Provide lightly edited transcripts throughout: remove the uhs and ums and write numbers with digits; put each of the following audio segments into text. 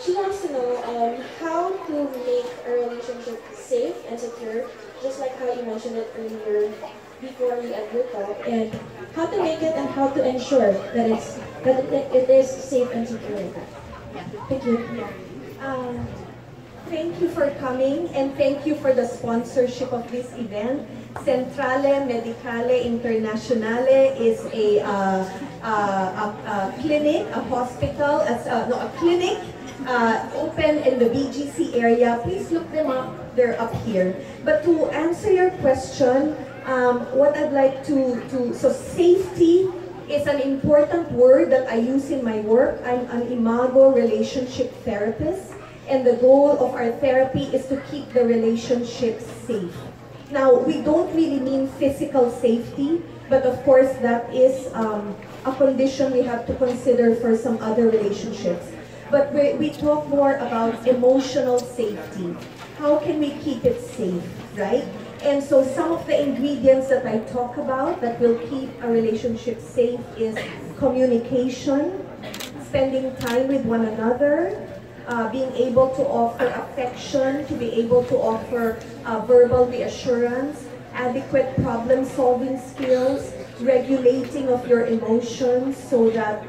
She wants to know how to make a relationship safe and secure, just like how you mentioned it earlier before we end the talk, and how to make it and how to ensure that it is safe and secure like that. Thank you. Um, Thank you for coming and thank you for the sponsorship of this event. Centrale Medicale Internazionale is a clinic, a hospital, a clinic open in the BGC area. Please look them up, they're up here. But to answer your question, what I'd like so safety is an important word that I use in my work. I'm an imago relationship therapist. And the goal of our therapy is to keep the relationship safe. Now, we don't really mean physical safety, but of course that is a condition we have to consider for some other relationships. But we talk more about emotional safety. How can we keep it safe, right? And so some of the ingredients that I talk about that will keep a relationship safe is communication, spending time with one another, being able to offer affection, to be able to offer verbal reassurance, adequate problem-solving skills, regulating of your emotions so that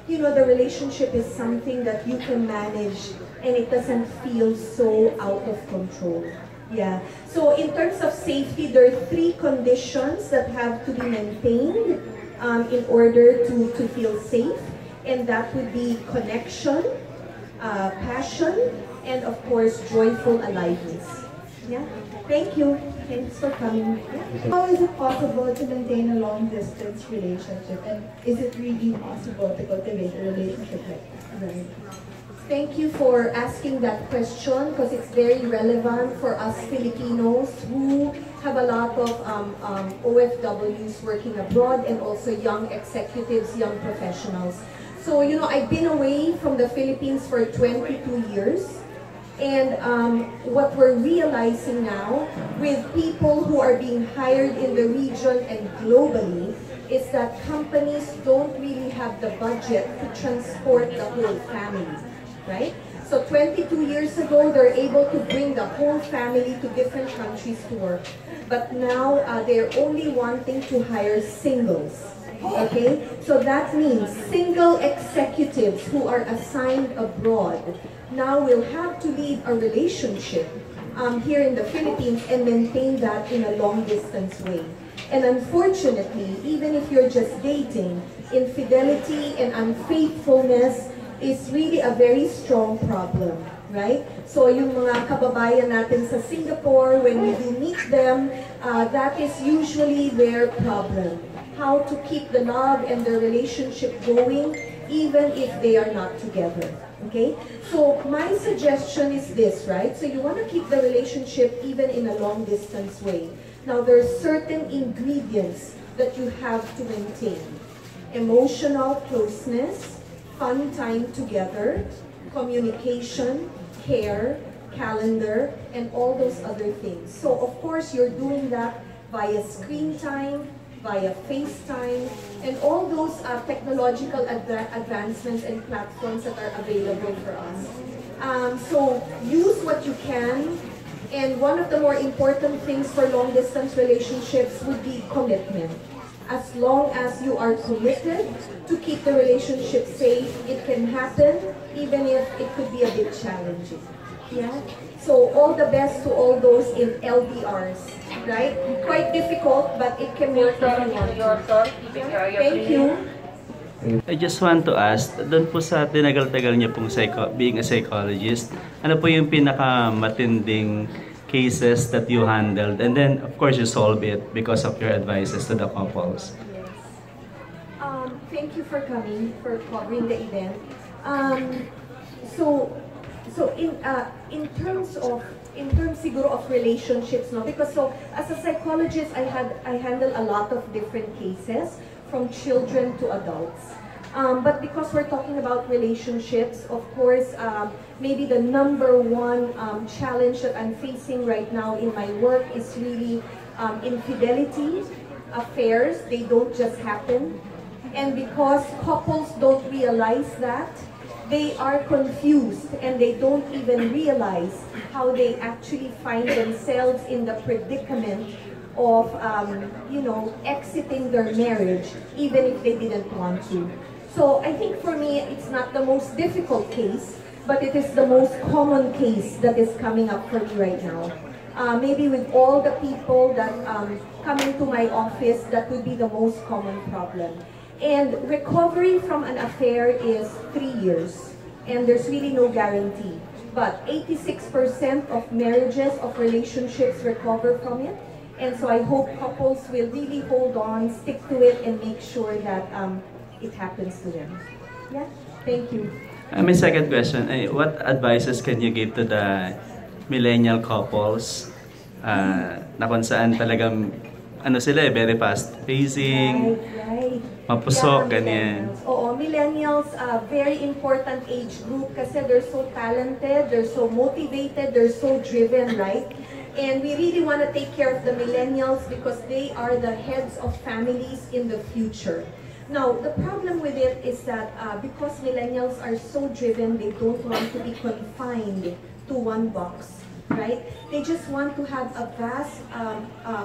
you know, the relationship is something that you can manage and it doesn't feel so out of control. Yeah. So in terms of safety, there are 3 conditions that have to be maintained in order to feel safe, and that would be connection, passion, and of course, joyful aliveness. Yeah. Thank you. Thanks for coming. Yeah. How is it possible to maintain a long-distance relationship, and is it really possible to cultivate a relationship like that? Right. Thank you for asking that question because it's very relevant for us Filipinos who have a lot of OFWs working abroad and also young executives, young professionals. So, you know, I've been away from the Philippines for 22 years. And what we're realizing now with people who are being hired in the region and globally is that companies don't really have the budget to transport the whole family, right? So 22 years ago, they're able to bring the whole family to different countries to work. But now they're only wanting to hire singles. Okay, so that means single executives who are assigned abroad now will have to leave a relationship here in the Philippines and maintain that in a long-distance way. And unfortunately, even if you're just dating, infidelity and unfaithfulness is really a very strong problem, right? So yung mga kababayan natin sa Singapore, when we do meet them, that is usually their problem. How to keep the love and the relationship going even if they are not together, okay? So my suggestion is this, right? So you want to keep the relationship even in a long-distance way. Now there are certain ingredients that you have to maintain. Emotional closeness, fun time together, communication, care, calendar, and all those other things. So of course you're doing that via screen time, via FaceTime, and all those technological advancements and platforms that are available for us. So use what you can, and one of the more important things for long-distance relationships would be commitment. As long as you are committed to keep the relationship safe, it can happen, even if it could be a bit challenging. Yeah? So all the best to all those in LDRs, right? Quite difficult, but it can work if you want to. Thank you. I just want to ask, doon po sa tinagal-tagal niyo pong being a psychologist, ano po yung pinakamatinding cases that you handled? And then, of course, you solve it because of your advices to the couples. Yes. Thank you for coming, for covering the event. So in terms siguro of relationships, no, because so as a psychologist I handle a lot of different cases from children to adults, but because we're talking about relationships, of course, maybe the #1 challenge that I'm facing right now in my work is really infidelity, affairs. They don't just happen, and because couples don't realize that, they are confused and they don't even realize how they actually find themselves in the predicament of, you know, exiting their marriage, even if they didn't want to. So I think for me, it's not the most difficult case, but it is the most common case that is coming up for me right now. Maybe with all the people that come into my office, that would be the most common problem. And recovery from an affair is 3 years, and there's really no guarantee. But 86% of marriages, of relationships recover from it. And so I hope couples will really hold on, stick to it, and make sure that it happens to them. Yeah, thank you. My second question, what advices can you give to the millennial couples na kung saan talagang ano sila very fast pacing, Right. mapusok, Yeah, ganyan. millennials. Oo, millennials, very important age group kasi they're so talented, they're so motivated, they're so driven, right? And we really want to take care of the millennials because they are the heads of families in the future. Now, the problem with it is that because millennials are so driven, they don't want to be confined to one box, right? They just want to have a vast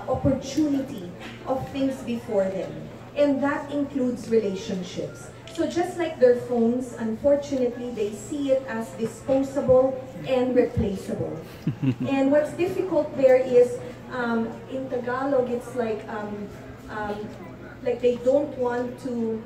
opportunity of things before them. And that includes relationships. So just like their phones, unfortunately, they see it as disposable and replaceable. And what's difficult there is, in Tagalog, it's like they don't want to,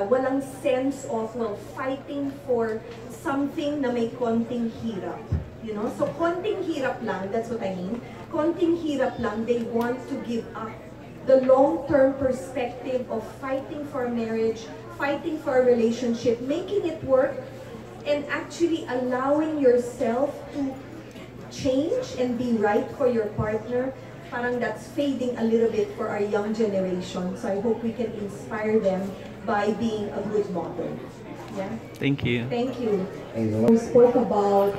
walang sense of, well, fighting for something na may konting hirap. You know, so konting hirap lang, that's what I mean. Konting hirap lang, they want to give up the long-term perspective of fighting for a marriage, fighting for a relationship, making it work, and actually allowing yourself to change and be right for your partner. Parang that's fading a little bit for our young generation. So I hope we can inspire them by being a good model. Yeah. Thank you. Thank you. We spoke about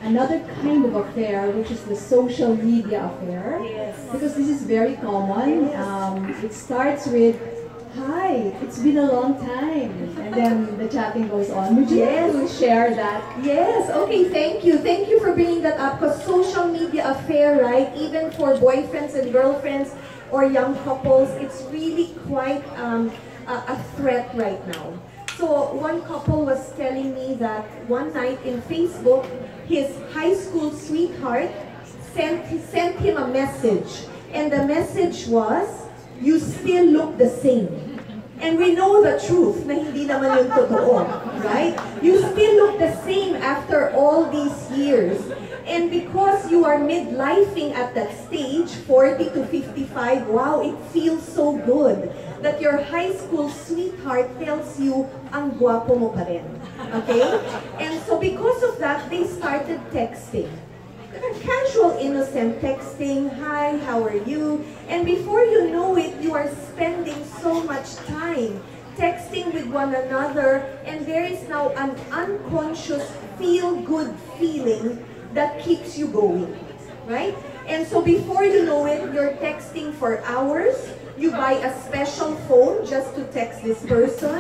another kind of affair, which is the social media affair. Yes. Because this is very common. It starts with, "Hi, it's been a long time," and then the chatting goes on. Would you like to share that? Yes, okay, thank you. Thank you for bringing that up because social media affair, right, even for boyfriends and girlfriends or young couples, it's really quite a threat right now. So one couple was telling me that one night in Facebook, his high school sweetheart sent him a message. And the message was, "You still look the same." And we know the truth na hindi naman yung totoo, right? You still look the same after all these years. And because you are midlifing at that stage, 40 to 55, wow, it feels so good that your high school sweetheart tells you, ang guwapo mo pa rin. Okay? And so because of that, they started texting. Casual, innocent texting, "Hi, how are you?" And before you know it, you are spending so much time texting with one another, and there is now an unconscious feel-good feeling that keeps you going, right? And so before you know it, you're texting for hours. You buy a special phone just to text this person.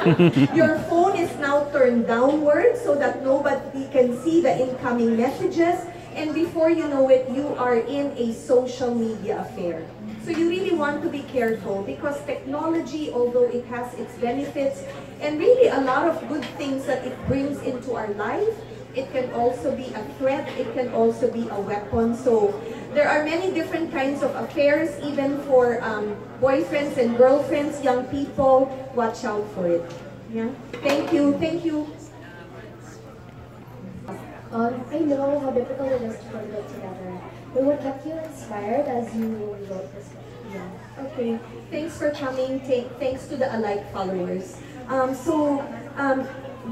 Your phone is now turned downward so that nobody can see the incoming messages. And before you know it, you are in a social media affair. So you really want to be careful because technology, although it has its benefits and really a lot of good things that it brings into our life, it can also be a threat, it can also be a weapon. So there are many different kinds of affairs, even for boyfriends and girlfriends, young people. Watch out for it. Yeah. Thank you. Thank you. I know how difficult it is to live together. But what kept you inspired as you wrote this book? Yeah. Okay. Thanks for coming. Thanks to the Alike followers.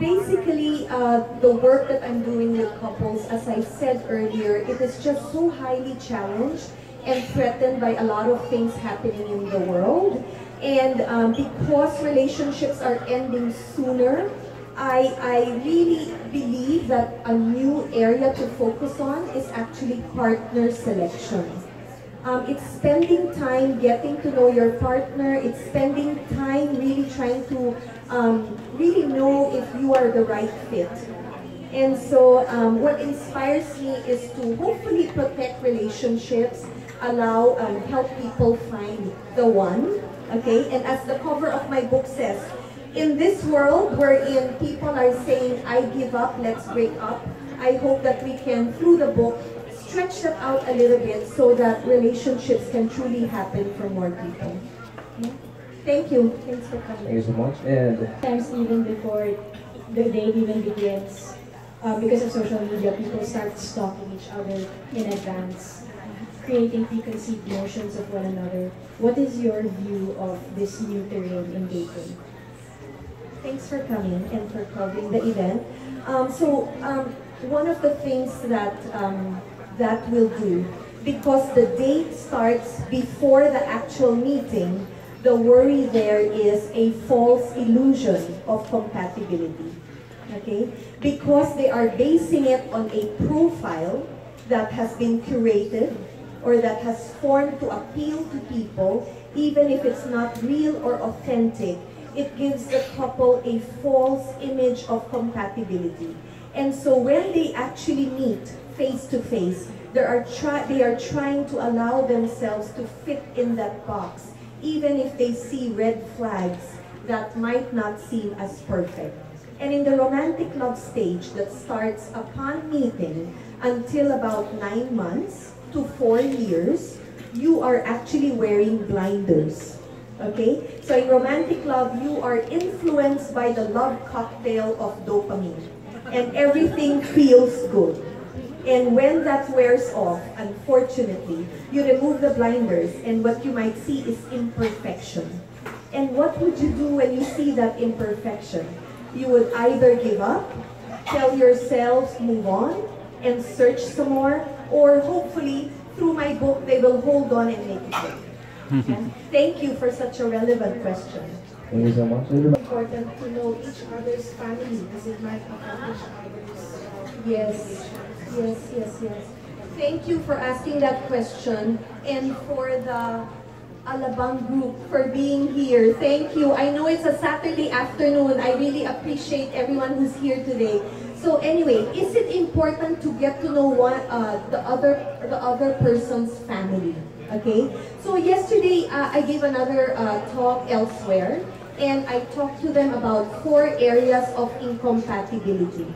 Basically, the work that I'm doing with couples, as I said earlier, it is just so highly challenged and threatened by a lot of things happening in the world. And because relationships are ending sooner, I really believe that a new area to focus on is actually partner selection. It's spending time getting to know your partner. It's spending time really trying to really know if you are the right fit. And so what inspires me is to hopefully protect relationships, help people find the one, okay? And as the cover of my book says, in this world wherein people are saying, I give up, let's break up, I hope that we can, through the book, stretch that out a little bit so that relationships can truly happen for more people. Yeah. Thank you. Thanks for coming. Thank you so much. And Sometimes even before the day even begins, because of social media, people start stalking each other in advance, creating preconceived notions of one another. What is your view of this new terrain in dating? Thanks for coming and for covering the event. One of the things that that we'll do, because the date starts before the actual meeting, the worry there is a false illusion of compatibility. Okay? Because they are basing it on a profile that has been curated or that has formed to appeal to people, even if it's not real or authentic, it gives the couple a false image of compatibility. And so when they actually meet face to face, they are trying to allow themselves to fit in that box, even if they see red flags that might not seem as perfect. And in the romantic love stage that starts upon meeting until about 9 months to 4 years, you are actually wearing blinders. Okay? So in romantic love, you are influenced by the love cocktail of dopamine. And everything feels good. And when that wears off, unfortunately, you remove the blinders and what you might see is imperfection. And what would you do when you see that imperfection? You would either give up, tell yourselves, move on, and search some more, or hopefully, through my book, they will hold on and make it work. Yeah? Thank you for such a relevant question. thank you so much. It's important to know each other's family because it might affect each other's Yes, yes. Thank you for asking that question and for the Alabang group for being here. Thank you. I know it's a Saturday afternoon. I really appreciate everyone who's here today. So anyway, is it important to get to know the other person's family? Okay. So yesterday I gave another talk elsewhere, and I talked to them about 4 areas of incompatibility.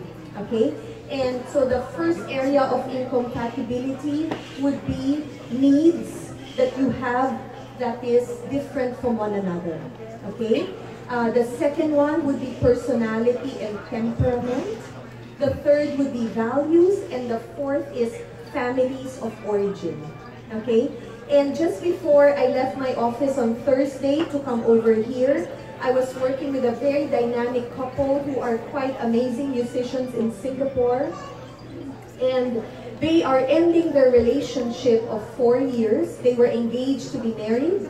Okay. And so the first area of incompatibility would be needs that you have that is different from one another. Okay? The second one would be personality and temperament. The third would be values. And the fourth is families of origin. Okay? And just before I left my office on Thursday to come over here, I was working with a very dynamic couple who are quite amazing musicians in Singapore. And they are ending their relationship of 4 years. They were engaged to be married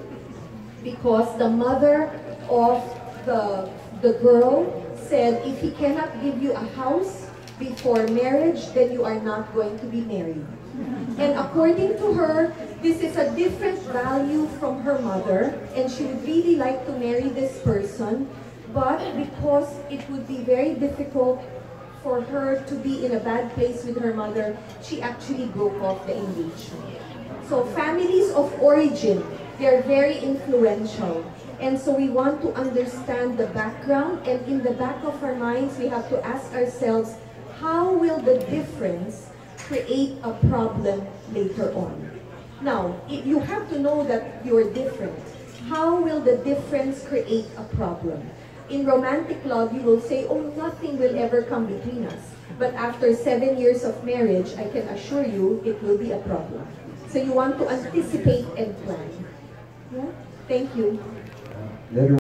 because the mother of the girl said, if he cannot give you a house before marriage, then you are not going to be married. And according to her, this is a different value from her mother, and she would really like to marry this person, but because it would be very difficult for her to be in a bad place with her mother, she actually broke off the engagement. So families of origin, they're very influential. And so we want to understand the background, and in the back of our minds, we have to ask ourselves, how will the difference create a problem later on? Now, you have to know that you're different. How will the difference create a problem? In romantic love, you will say, oh, nothing will ever come between us. But after 7 years of marriage, I can assure you, it will be a problem. So you want to anticipate and plan. Yeah? Thank you.